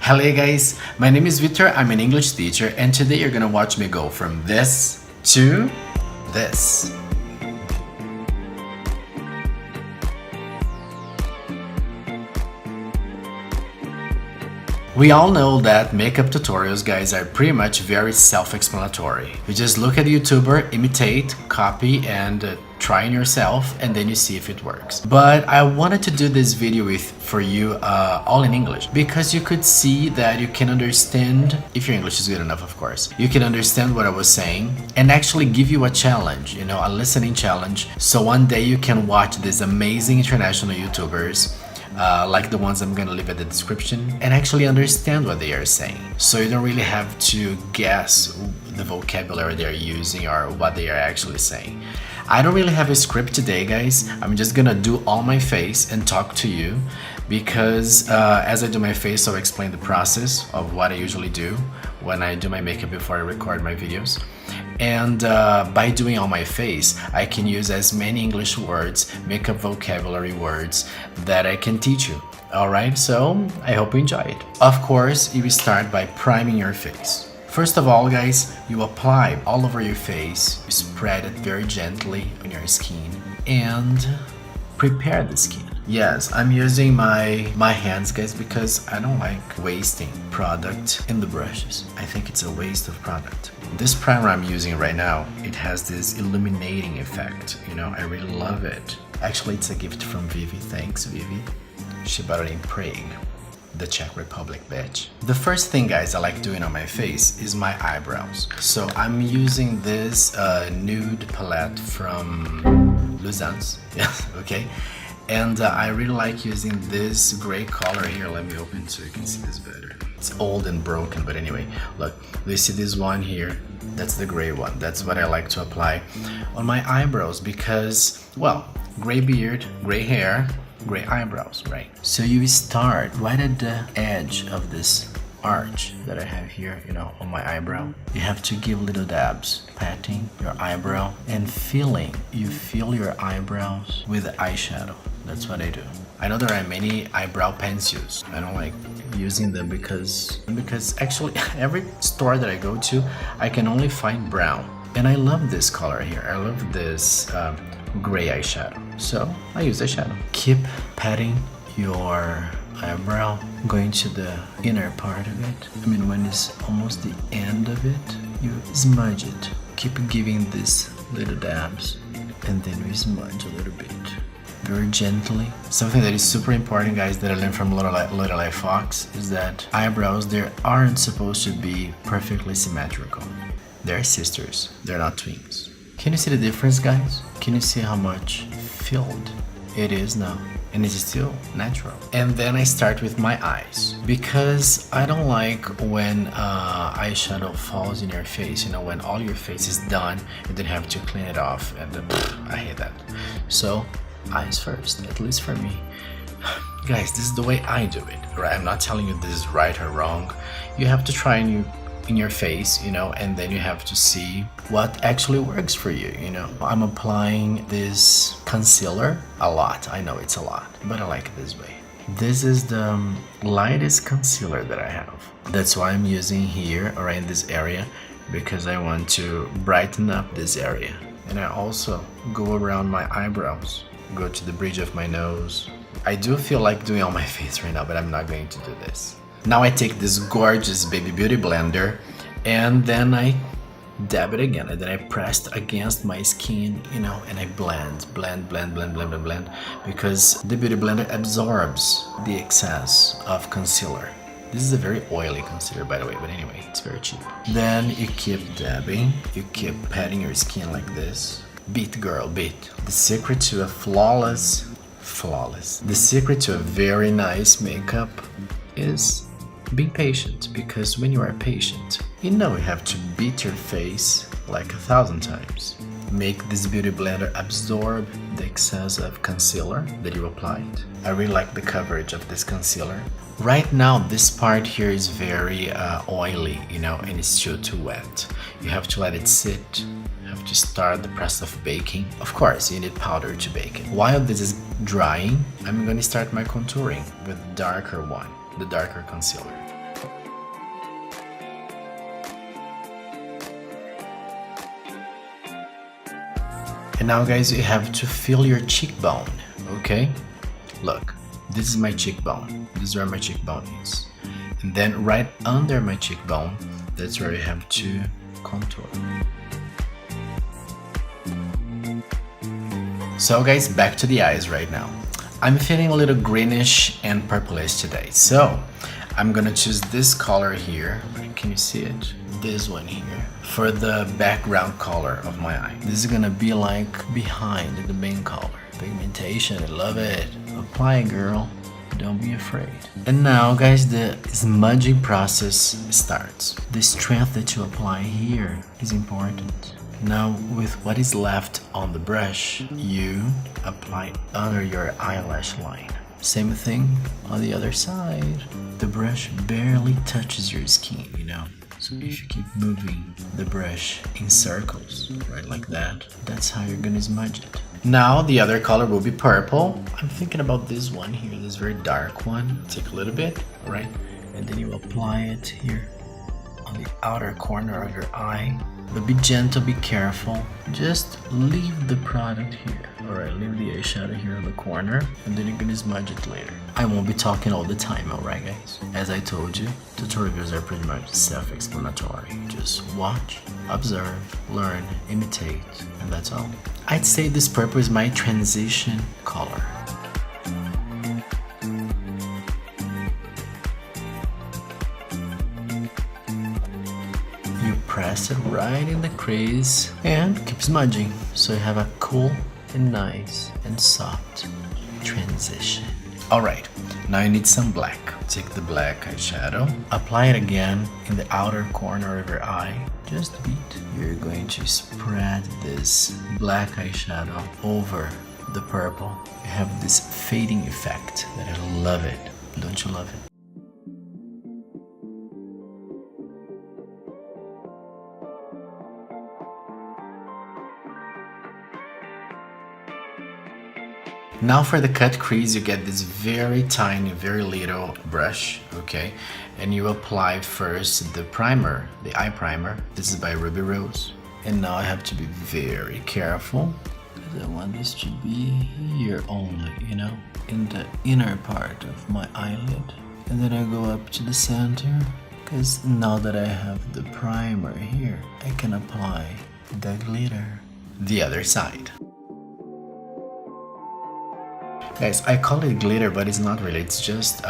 Hello guys, my name is Victor, I'm an English teacher, and today you're gonna watch me go from this to this. We all know that makeup tutorials, guys, are pretty much very self-explanatory. You just look at the YouTuber, imitate, copy, and try it yourself, and then you see if it works. But I wanted to do this video for you all in English, because you could see that you can understand, if your English is good enough, of course, you can understand what I was saying and actually give you a challenge, you know, a listening challenge. So one day you can watch these amazing international YouTubers like the ones I'm gonna leave at the description, and actually understand what they are saying. So you don't really have to guess the vocabulary they're using or what they are actually saying. I don't really have a script today, guys. I'm just gonna do all my face and talk to you, because as I do my face, I'll explain the process of what I usually do when I do my makeup before I record my videos. And by doing on my face, I can use as many English words, makeup vocabulary words that I can teach you. Alright, so I hope you enjoy it. Of course, you start by priming your face. First of all, guys, you apply all over your face, you spread it very gently on your skin and prepare the skin. Yes, I'm using my hands, guys, because I don't like wasting product in the brushes. I think it's a waste of product. This primer I'm using right now, it has this illuminating effect. You know, I really love it. Actually, it's a gift from Vivi. Thanks, Vivi. She bought it in Prague, the Czech Republic, bitch. The first thing, guys, I like doing on my face is my eyebrows. So I'm using this nude palette from Usando, yes, okay? And I really like using this gray color here. Let me open so you can see this better. It's old and broken, but anyway, look, you see this one here? That's the gray one. That's what I like to apply on my eyebrows because, well, gray beard, gray hair, gray eyebrows, right? So you start right at the edge of this arch that I have here, you know, on my eyebrow. You have to give little dabs, patting your eyebrow and feeling. You feel your eyebrows with eyeshadow. That's what I do. I know there are many eyebrow pencils. I don't like using them because actually every store that I go to, I can only find brown. And I love this color here. I love this gray eyeshadow. So I use eyeshadow. Keep patting your eyebrow, going to the inner part of it. I mean, when it's almost the end of it, you smudge it. Keep giving these little dabs, and then we smudge a little bit, very gently. Something that is super important, guys, that I learned from Lorelei Fox is that eyebrows, they aren't supposed to be perfectly symmetrical. They're sisters, they're not twins. Can you see the difference, guys? Can you see how much filled it is now? And it's still natural. And then I start with my eyes, because I don't like when eyeshadow falls in your face, you know, when all your face is done and then have to clean it off, and then, I hate that. So eyes first, at least for me. Guys, this is the way I do it, right? I'm not telling you this is right or wrong. You have to try in your face, you know, and then you have to see what actually works for you, you know. I'm applying this concealer a lot. I know it's a lot, but I like it this way. This is the lightest concealer that I have. That's why I'm using here, or in this area, because I want to brighten up this area. And I also go around my eyebrows, go to the bridge of my nose. I do feel like doing on my face right now, but I'm not going to do this. Now I take this gorgeous baby beauty blender and then I dab it again, and then I press against my skin, you know, and I blend, because the beauty blender absorbs the excess of concealer. This is a very oily concealer, by the way, but anyway, it's very cheap. Then you keep dabbing, you keep patting your skin like this. Beat, girl, beat. The secret to a flawless. The secret to a very nice makeup is be patient, because when you are patient, you know you have to beat your face like 1,000 times. Make this beauty blender absorb the excess of concealer that you applied. I really like the coverage of this concealer. Right now, this part here is very oily, you know, and it's still too wet. You have to let it sit. You have to start the process of baking. Of course, you need powder to bake it. While this is drying, I'm going to start my contouring with the darker one, the darker concealer. And now guys, you have to feel your cheekbone, okay? Look, this is my cheekbone. This is where my cheekbone is. And then right under my cheekbone, that's where you have to contour. So guys, back to the eyes right now. I'm feeling a little greenish and purplish today. So I'm gonna choose this color here. Can you see it? This one here. For the background color of my eye. This is gonna be like behind the main color. Pigmentation, I love it. Apply, girl. Don't be afraid. And now guys, the smudging process starts. The strength that you apply here is important. Now with what is left on the brush, you apply under your eyelash line. Same thing on the other side. The brush barely touches your skin, you know? So if you keep moving the brush in circles, right, like that, that's how you're gonna smudge it. Now the other color will be purple. I'm thinking about this one here, this very dark one. Take a little bit, right? And then you apply it here on the outer corner of your eye. But be gentle, be careful. Just leave the product here. Alright, leave the eyeshadow here in the corner, and then you're gonna smudge it later. I won't be talking all the time, alright guys? As I told you, tutorials are pretty much self-explanatory. Just watch, observe, learn, imitate, and that's all. I'd say this purple is my transition color. Press it right in the crease and keep smudging so you have a cool and nice and soft transition. Alright, now you need some black. Take the black eyeshadow, apply it again in the outer corner of your eye, just a bit. You're going to spread this black eyeshadow over the purple. You have this fading effect that I love it. Don't you love it? Now for the cut crease, you get this very tiny, very little brush, okay? And you apply first the primer, the eye primer. This is by Ruby Rose. And now I have to be very careful because I want this to be here only, you know, in the inner part of my eyelid. And then I go up to the center because now that I have the primer here, I can apply the glitter. The other side. Guys, I call it glitter, but it's not really. It's just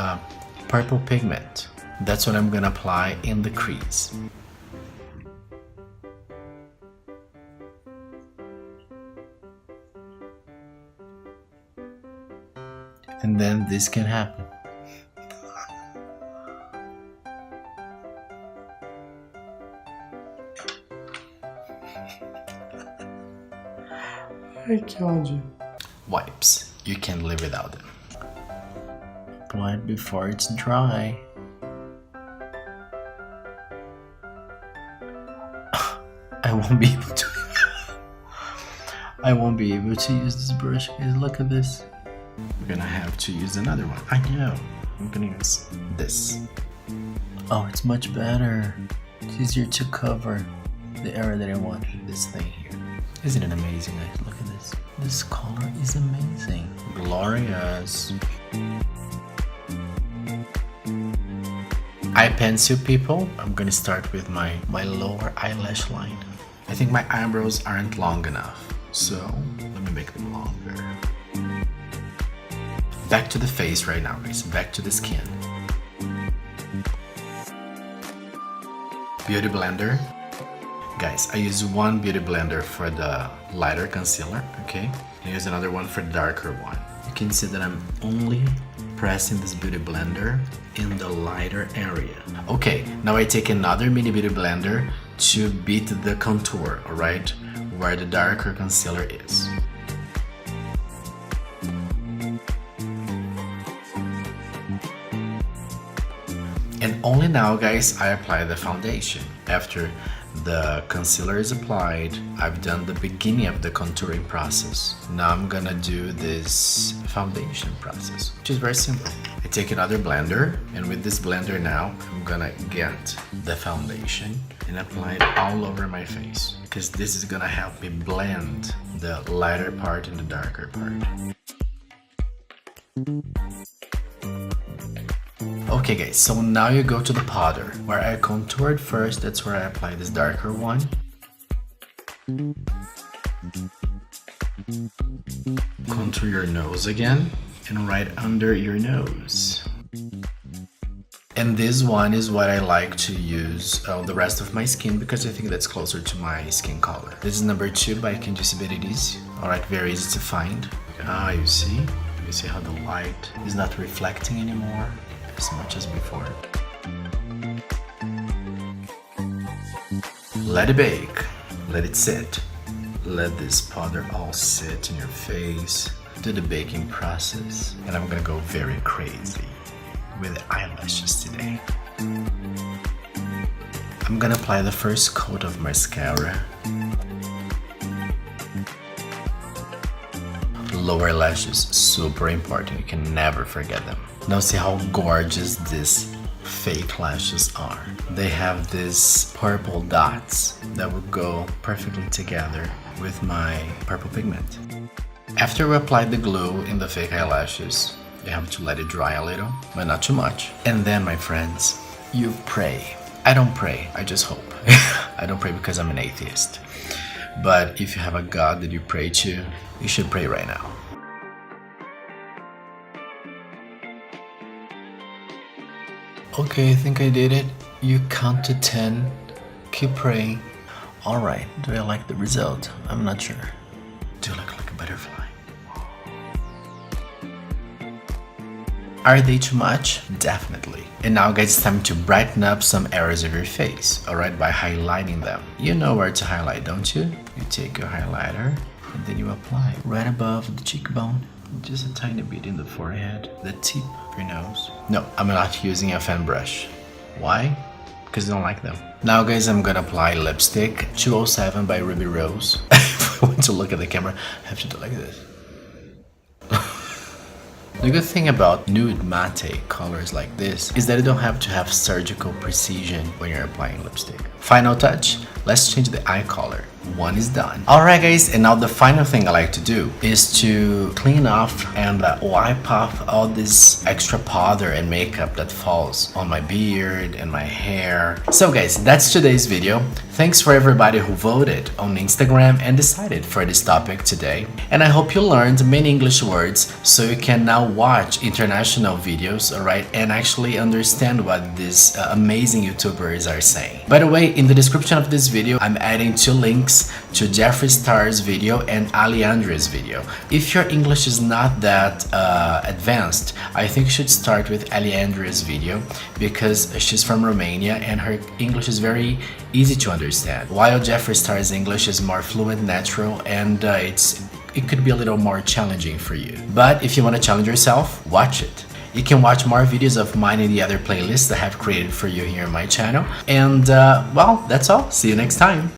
purple pigment. That's what I'm gonna apply in the crease. And then this can happen. I told you. Wipes. You can't live without them. Apply it before it's dry. I won't be able to use this brush, guys. Look at this. We're gonna have to use another one. I know. I'm gonna use this. Oh, it's much better. It's easier to cover the area that I want with this thing here. Isn't it amazing, guys? Look at this. This color is amazing. Glorious. Eye pencil, people. I'm gonna start with my lower eyelash line. I think my eyebrows aren't long enough, so let me make them longer. Back to the face right now, guys. Back to the skin. Beauty blender. Guys, I use one beauty blender for the lighter concealer, okay? I use another one for the darker one. You can see that I'm only pressing this beauty blender in the lighter area. Okay, now I take another mini beauty blender to beat the contour, alright? Where the darker concealer is. And only now, guys, I apply the foundation. After The concealer is applied. I've done the beginning of the contouring process. Now I'm gonna do this foundation process, which is very simple. I take another blender, and with this blender now, I'm gonna get the foundation and apply it all over my face, because this is gonna help me blend the lighter part and the darker part. Okay guys, so now you go to the powder, where I contoured first. That's where I apply this darker one. Contour your nose again, and right under your nose. And this one is what I like to use on the rest of my skin, because I think that's closer to my skin color. This is number 2, but I can just see that it is. Alright, very easy to find. You see? You see how the light is not reflecting anymore as much as before. Let it bake. Let it sit. Let this powder all sit in your face. Do the baking process. And I'm gonna go very crazy with eyelashes today. I'm gonna apply the first coat of mascara. Lower lashes, super important. You can never forget them. Now see how gorgeous these fake lashes are. They have these purple dots that will go perfectly together with my purple pigment. After we apply the glue in the fake eyelashes, you have to let it dry a little, but not too much. And then, my friends, you pray. I don't pray, I just hope. I don't pray because I'm an atheist. But if you have a God that you pray to, you should pray right now. Okay, I think I did it. You count to 10, keep praying. Alright, do I like the result? I'm not sure. Do I look like a butterfly? Are they too much? Definitely. And now guys, it's time to brighten up some areas of your face, alright, by highlighting them. You know where to highlight, don't you? You take your highlighter and then you apply right above the cheekbone, just a tiny bit in the forehead, the tip of your nose. No, I'm not using a fan brush. Why? Because I don't like them. Now guys, I'm gonna apply lipstick 207 by Ruby Rose. If I want to look at the camera, I have to do like this. The good thing about nude matte colors like this is that you don't have to have surgical precision when you're applying lipstick. Final touch, let's change the eye color. One is done. Alright guys, and now the final thing I like to do is to clean off and wipe off all this extra powder and makeup that falls on my beard and my hair. So guys, that's today's video. Thanks for everybody who voted on Instagram and decided for this topic today. And I hope you learned many English words so you can now watch international videos, alright, and actually understand what these amazing YouTubers are saying. By the way, in the description of this video, I'm adding 2 links to Jeffree Star's video and Aleandra's video. If your English is not that advanced, I think you should start with Aleandra's video because she's from Romania and her English is very easy to understand, while Jeffree Star's English is more fluent, natural, and it could be a little more challenging for you. But if you want to challenge yourself, watch it. You can watch more videos of mine in the other playlists I have created for you here on my channel. And well, that's all. See you next time.